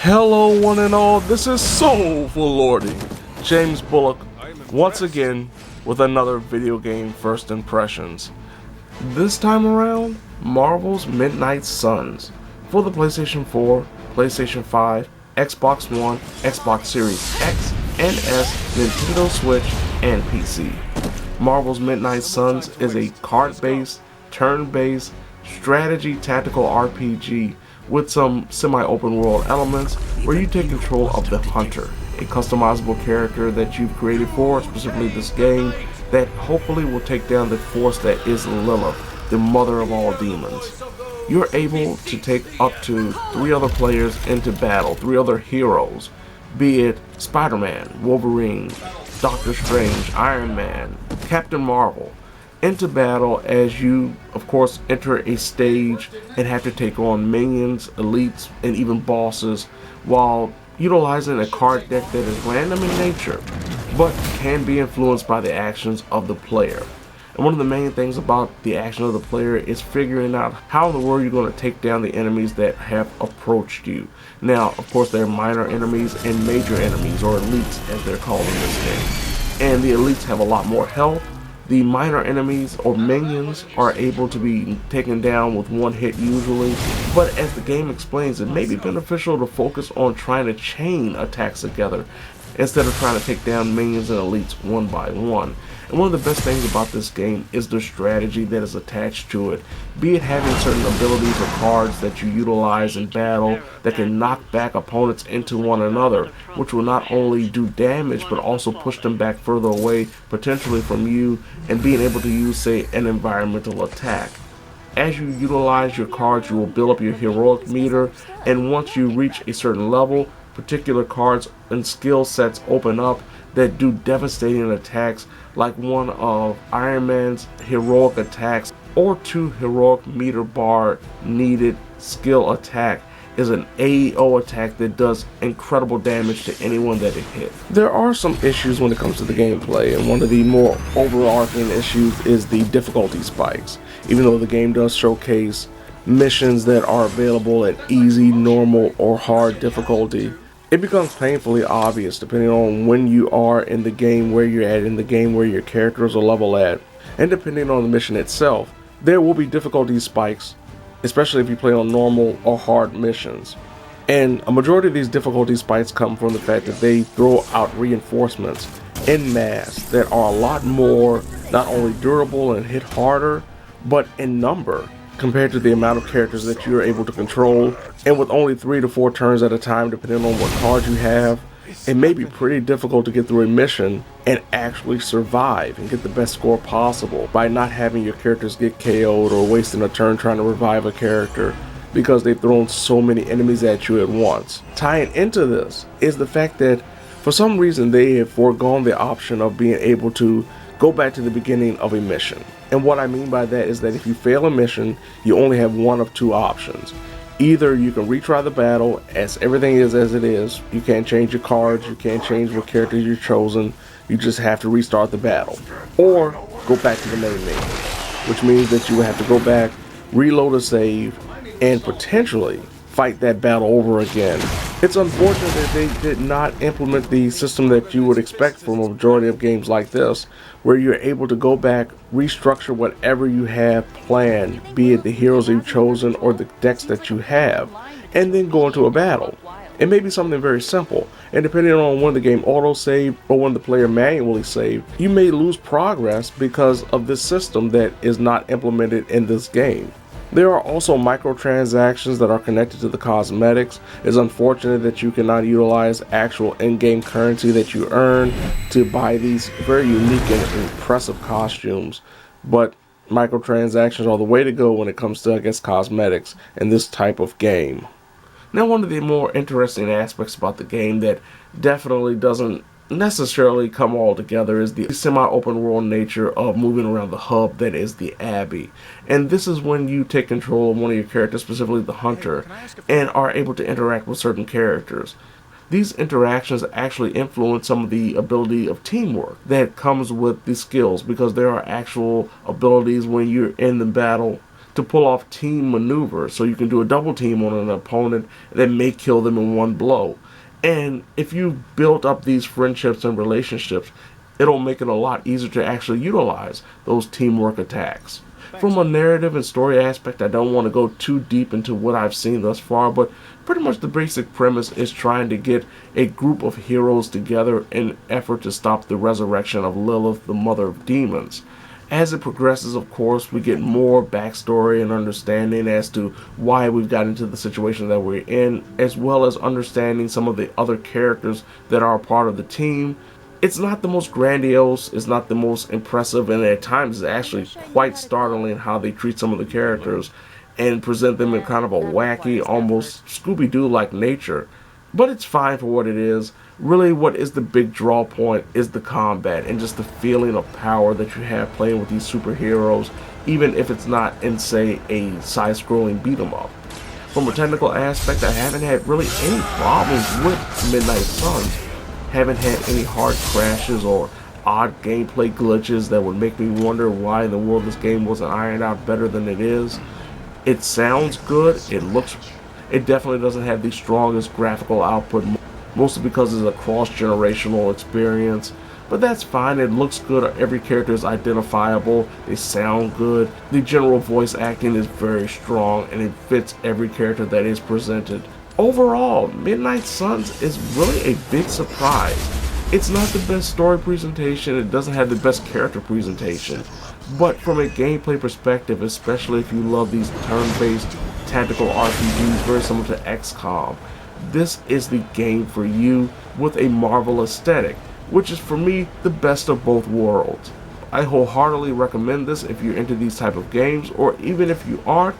Hello one and all, this is Soulful Lordy, James Bullock, once again with another video game first impressions. This time around, Marvel's Midnight Suns for the PlayStation 4, PlayStation 5, Xbox One, Xbox Series X and S, Nintendo Switch, and PC. Marvel's Midnight Suns is a card-based, turn-based, strategy tactical RPG with some semi-open world elements where you take control of the Hunter, a customizable character that you've created for specifically this game that hopefully will take down the force that is Lilith, the mother of all demons. You're able to take up to 3 other players into battle, 3 other heroes, be it Spider-Man, Wolverine, Doctor Strange, Iron Man, Captain Marvel, into battle as you, of course, enter a stage and have to take on minions, elites, and even bosses while utilizing a card deck that is random in nature but can be influenced by the actions of the player. And one of the main things about the action of the player is figuring out how in the world you're going to take down the enemies that have approached you. Now, of course, there are minor enemies and major enemies, or elites as they're called in this game. And the elites have a lot more health. The minor enemies or minions are able to be taken down with one hit usually, but as the game explains, it may be beneficial to focus on trying to chain attacks together instead of trying to take down minions and elites one by one. And one of the best things about this game is the strategy that is attached to it, be it having certain abilities or cards that you utilize in battle that can knock back opponents into one another, which will not only do damage but also push them back further away, potentially from you, and being able to use, say, an environmental attack. As you utilize your cards, you will build up your heroic meter, and once you reach a certain level, particular cards and skill sets open up that do devastating attacks, like one of Iron Man's heroic attacks or 2 heroic meter bar needed skill attack is an AEO attack that does incredible damage to anyone that it hits. There are some issues when it comes to the gameplay, and one of the more overarching issues is the difficulty spikes. Even though the game does showcase missions that are available at easy, normal, or hard difficulty, it becomes painfully obvious depending on when you are in the game, where you're at in the game, where your characters are level at, and depending on the mission itself, there will be difficulty spikes, especially if you play on normal or hard missions. And a majority of these difficulty spikes come from the fact that they throw out reinforcements en masse that are a lot more not only durable and hit harder, but in number compared to the amount of characters that you're able to control. And with only 3 to 4 turns at a time, depending on what cards you have, it may be pretty difficult to get through a mission and actually survive and get the best score possible by not having your characters get KO'd or wasting a turn trying to revive a character because they've thrown so many enemies at you at once. Tying into this is the fact that for some reason they have foregone the option of being able to go back to the beginning of a mission. And what I mean by that is that if you fail a mission, you only have one of 2 options. Either you can retry the battle as everything is as it is, you can't change your cards, you can't change what character you've chosen, you just have to restart the battle. Or go back to the main menu, which means that you have to go back, reload a save, and potentially fight that battle over again. It's unfortunate that they did not implement the system that you would expect from a majority of games like this, where you're able to go back, restructure whatever you have planned, be it the heroes you've chosen or the decks that you have, and then go into a battle. It may be something very simple, and depending on when the game auto-saved or when the player manually saved, you may lose progress because of this system that is not implemented in this game. There are also microtransactions that are connected to the cosmetics. It's unfortunate that you cannot utilize actual in-game currency that you earn to buy these very unique and impressive costumes, but microtransactions are the way to go when it comes to, I guess, cosmetics in this type of game. Now, one of the more interesting aspects about the game that definitely doesn't necessarily come all together is the semi-open world nature of moving around the hub that is the Abbey. And this is when you take control of one of your characters, specifically the Hunter, and are able to interact with certain characters. These interactions actually influence some of the ability of teamwork that comes with the skills, because there are actual abilities when you're in the battle to pull off team maneuvers. So you can do a double team on an opponent that may kill them in one blow. And if you build up these friendships and relationships, it'll make it a lot easier to actually utilize those teamwork attacks. From a narrative and story aspect, I don't want to go too deep into what I've seen thus far, but pretty much the basic premise is trying to get a group of heroes together in an effort to stop the resurrection of Lilith, the mother of demons. As it progresses, of course, we get more backstory and understanding as to why we've got into the situation that we're in, as well as understanding some of the other characters that are a part of the team. It's not the most grandiose, it's not the most impressive, and at times it's actually quite startling how they treat some of the characters and present them in kind of a wacky, almost Scooby-Doo-like nature. But it's fine for what it is. Really, what is the big draw point is the combat and just the feeling of power that you have playing with these superheroes, even if it's not in, say, a side-scrolling beat-em-up. From a technical aspect, I haven't had really any problems with Midnight Suns. Haven't had any hard crashes or odd gameplay glitches that would make me wonder why in the world this game wasn't ironed out better than it is. It sounds good, it definitely doesn't have the strongest graphical output, mostly because it's a cross-generational experience, but that's fine. It looks good, every character is identifiable, they sound good, the general voice acting is very strong, and it fits every character that is presented. Overall, Midnight Suns is really a big surprise. It's not the best story presentation, it doesn't have the best character presentation, but from a gameplay perspective, especially if you love these turn-based tactical RPGs very similar to XCOM, this is the game for you with a Marvel aesthetic, which is for me the best of both worlds. I wholeheartedly recommend this if you're into these type of games, or even if you aren't,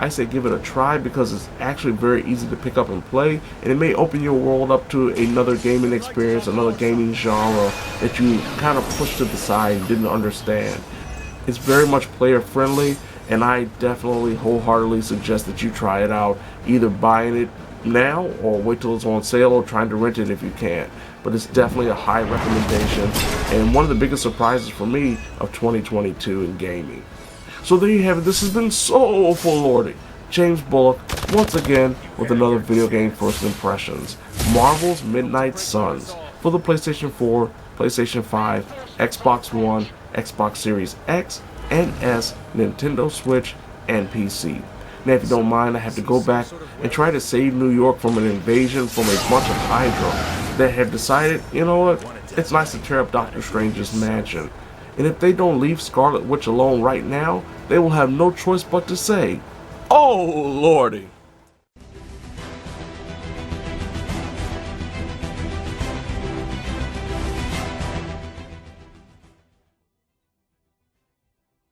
I say give it a try because it's actually very easy to pick up and play, and it may open your world up to another gaming experience, another gaming genre that you kind of pushed to the side and didn't understand. It's very much player friendly, and I definitely wholeheartedly suggest that you try it out, either buying it now or wait till it's on sale or trying to rent it if you can. But it's definitely a high recommendation and one of the biggest surprises for me of 2022 in gaming. So there you have it. This has been Soulful Lordy, James Bullock, once again with another video game first impressions. Marvel's Midnight Suns for the PlayStation 4, PlayStation 5, Xbox One, Xbox Series X and S, Nintendo Switch, and PC. Now if you don't mind, I have to go back and try to save New York from an invasion from a bunch of Hydra that have decided, you know what, it's nice to tear up Doctor Strange's mansion. And if they don't leave Scarlet Witch alone right now, they will have no choice but to say, "Oh Lordy."